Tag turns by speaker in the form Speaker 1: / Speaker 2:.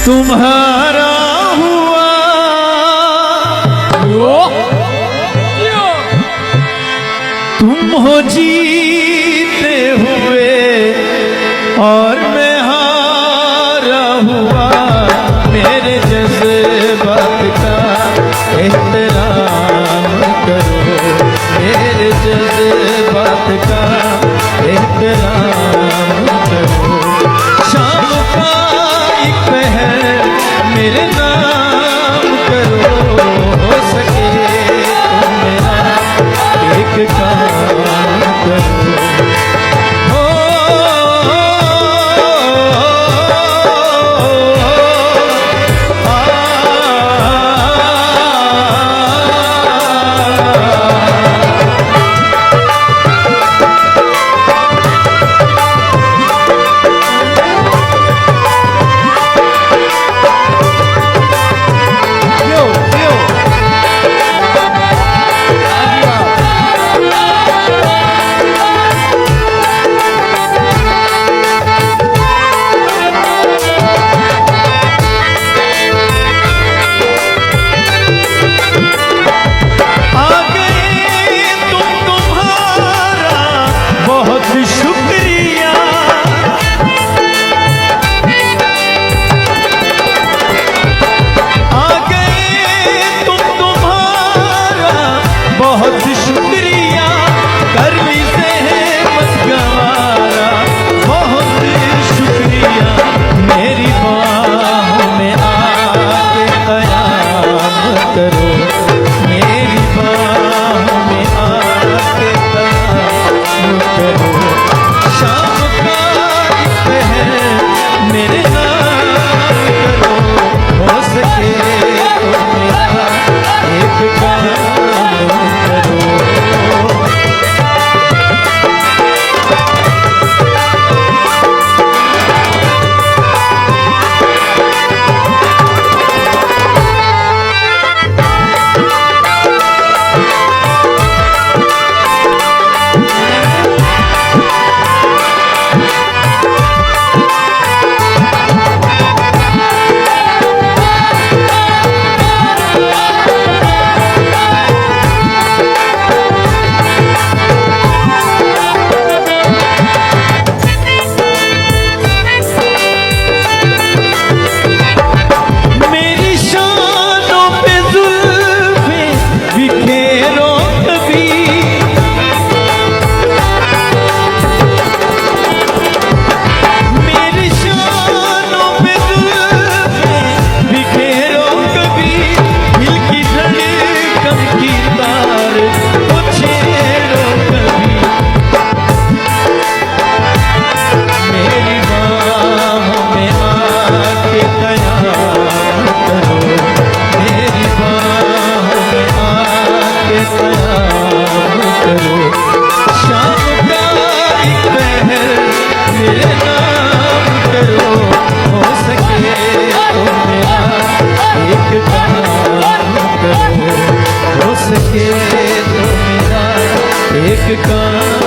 Speaker 1: तुम्हारा हुआ तुम हो जीते हुए और मैं हारा हुआ। मेरे जज्बात का एहतराम करो, मेरे जज्बात का एहतराम करो। शाम का एक पहर मेरे नाम करो, हो सके तो मेरा एक काम करो। हो सके तो मेरा एक काम